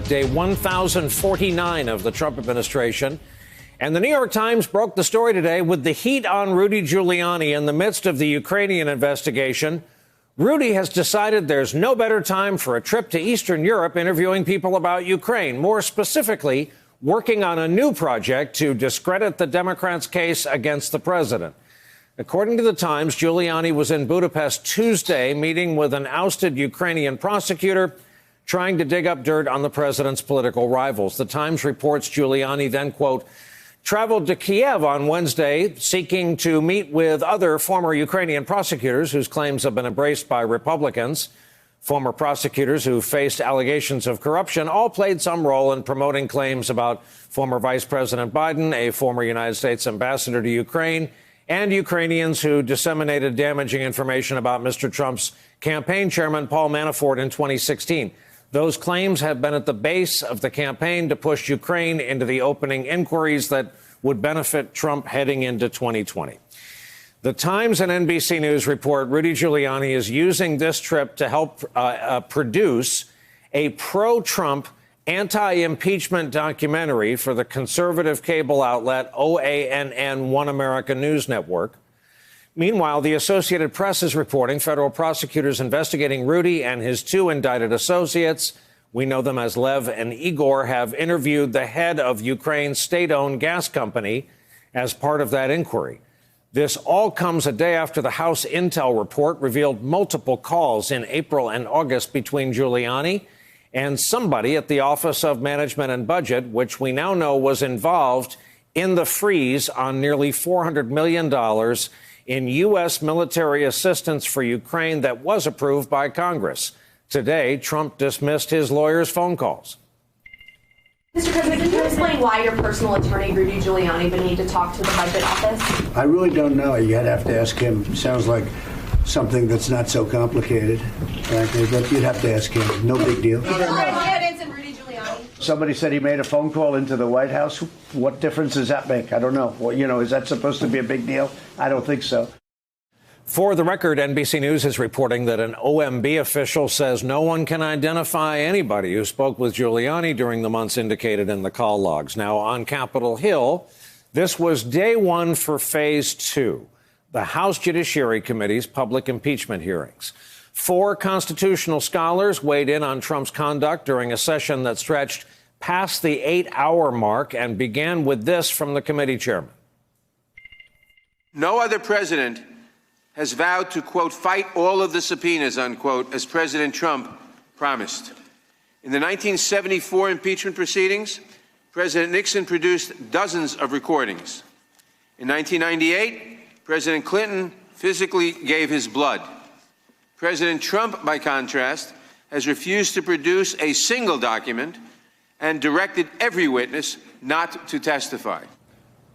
Day 1049 of the Trump administration. And the New York Times broke the story today with the heat on Rudy Giuliani in the midst of the Ukrainian investigation. Rudy has decided there's no better time for a trip to Eastern Europe interviewing people about Ukraine, more specifically, working on a new project to discredit the Democrats' case against the president. According to the Times, Giuliani was in Budapest Tuesday meeting with an ousted Ukrainian prosecutor trying to dig up dirt on the president's political rivals. The Times reports Giuliani then, quote, traveled to Kiev on Wednesday seeking to meet with other former Ukrainian prosecutors whose claims have been embraced by Republicans. Former prosecutors who faced allegations of corruption all played some role in promoting claims about former Vice President Biden, a former United States ambassador to Ukraine, and Ukrainians who disseminated damaging information about Mr. Trump's campaign chairman, Paul Manafort, in 2016. Those claims have been at the base of the campaign to push Ukraine into the opening inquiries that would benefit Trump heading into 2020. The Times and NBC News report Rudy Giuliani is using this trip to help produce a pro-Trump anti-impeachment documentary for the conservative cable outlet OANN One America News Network. Meanwhile, the Associated Press is reporting federal prosecutors investigating Rudy and his two indicted associates, we know them as Lev and Igor, have interviewed the head of Ukraine's state-owned gas company as part of that inquiry. This all comes a day after the House Intel report revealed multiple calls in April and August between Giuliani and somebody at the Office of Management and Budget, which we now know was involved in the freeze on nearly $400 million in U.S. military assistance for Ukraine that was approved by Congress. Today, Trump dismissed his lawyer's phone calls. Mr. President, can you explain why your personal attorney, Rudy Giuliani, would need to talk to the budget office? I really don't know. You'd have to ask him. Sounds like something that's not so complicated, frankly, but you'd have to ask him. No big deal. Confidence in Rudy Giuliani. Somebody said he made a phone call into the White House. What difference does that make? I don't know. Well, is that supposed to be a big deal? I don't think so. For the record, NBC News is reporting that an OMB official says no one can identify anybody who spoke with Giuliani during the months indicated in the call logs. Now, on Capitol Hill, this was day one for phase two, the House Judiciary Committee's public impeachment hearings. 4 constitutional scholars weighed in on Trump's conduct during a session that stretched past the 8-hour mark and began with this from the committee chairman. No other president has vowed to, quote, fight all of the subpoenas, unquote, as President Trump promised. In the 1974 impeachment proceedings, President Nixon produced dozens of recordings. In 1998, President Clinton physically gave his blood. President Trump, by contrast, has refused to produce a single document and directed every witness not to testify.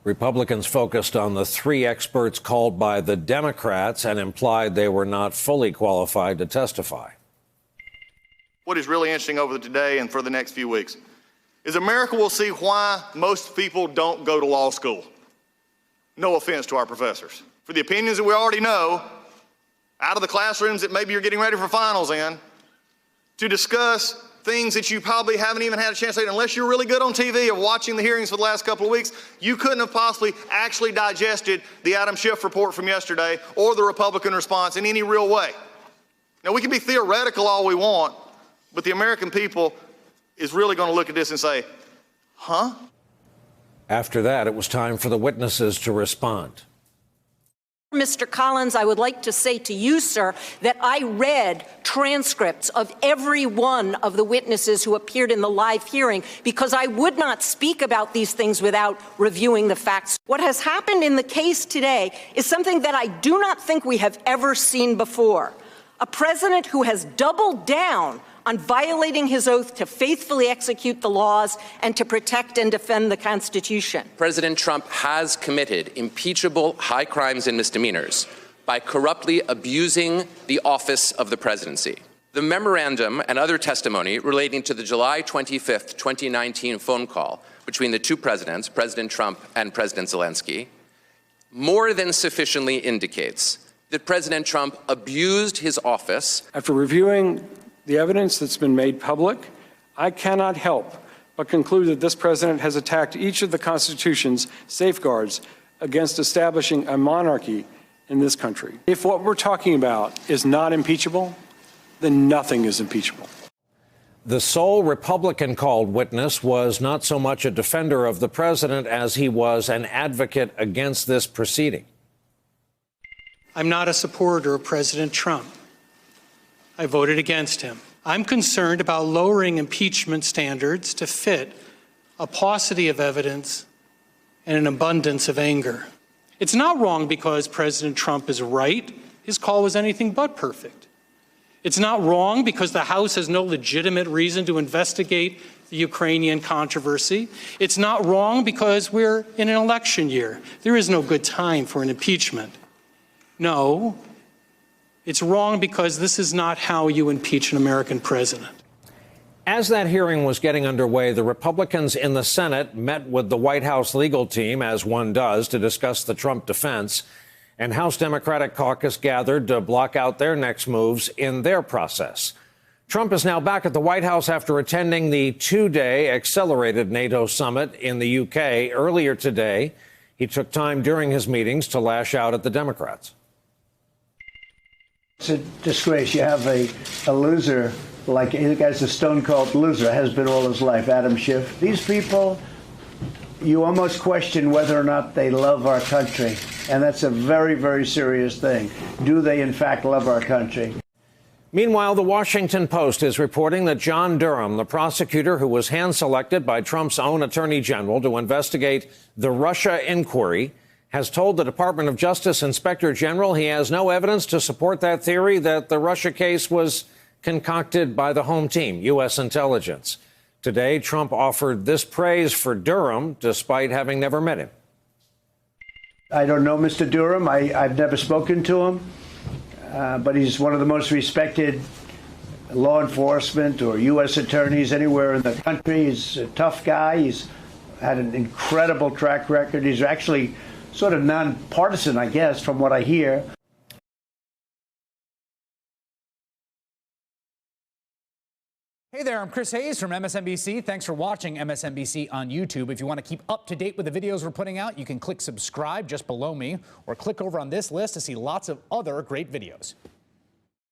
Republicans focused on the 3 experts called by the Democrats and implied they were not fully qualified to testify. What is really interesting over today and for the next few weeks is America will see why most people don't go to law school. No offense to our professors. For the opinions that we already know, out of the classrooms that maybe you're getting ready for finals in, to discuss things that you probably haven't even had a chance to, unless you're really good on TV or watching the hearings for the last couple of weeks, you couldn't have possibly actually digested the Adam Schiff report from yesterday or the Republican response in any real way. Now, we can be theoretical all we want, but the American people is really going to look at this and say, huh? After that, it was time for the witnesses to respond. Mr. Collins, I would like to say to you, sir, that I read transcripts of every one of the witnesses who appeared in the live hearing because I would not speak about these things without reviewing the facts. What has happened in the case today is something that I do not think we have ever seen before. A president who has doubled down on violating his oath to faithfully execute the laws and to protect and defend the Constitution. President Trump has committed impeachable high crimes and misdemeanors by corruptly abusing the office of the presidency. The memorandum and other testimony relating to the July 25th, 2019 phone call between the two presidents, President Trump and President Zelensky, more than sufficiently indicates that President Trump abused his office. After reviewing the evidence that's been made public, I cannot help but conclude that this president has attacked each of the Constitution's safeguards against establishing a monarchy in this country. If what we're talking about is not impeachable, then nothing is impeachable. The sole Republican-called witness was not so much a defender of the president as he was an advocate against this proceeding. I'm not a supporter of President Trump. I voted against him. I'm concerned about lowering impeachment standards to fit a paucity of evidence and an abundance of anger. It's not wrong because President Trump is right. His call was anything but perfect. It's not wrong because the House has no legitimate reason to investigate the Ukrainian controversy. It's not wrong because we're in an election year. There is no good time for an impeachment. No, it's wrong because this is not how you impeach an American president. As that hearing was getting underway, the Republicans in the Senate met with the White House legal team, as one does, to discuss the Trump defense. And House Democratic caucus gathered to block out their next moves in their process. Trump is now back at the White House after attending the two-day accelerated NATO summit in the UK earlier today. He took time during his meetings to lash out at the Democrats. It's a disgrace. You have a loser, like the guy's a stone-cold loser, has been all his life, Adam Schiff. These people, you almost question whether or not they love our country. And that's a very, very serious thing. Do they, in fact, love our country? Meanwhile, the Washington Post is reporting that John Durham, the prosecutor who was hand-selected by Trump's own attorney general to investigate the Russia inquiry, has told the Department of Justice Inspector General he has no evidence to support that theory that the Russia case was concocted by the home team, U.S. intelligence. Today, Trump offered this praise for Durham, despite having never met him. I don't know Mr. Durham. I've never spoken to him, but he's one of the most respected law enforcement or U.S. attorneys anywhere in the country. He's a tough guy. He's had an incredible track record. He's actually sort of nonpartisan, I guess, from what I hear. Hey there, I'm Chris Hayes from MSNBC. Thanks for watching MSNBC on YouTube. If you want to keep up to date with the videos we're putting out, you can click subscribe just below me or click over on this list to see lots of other great videos.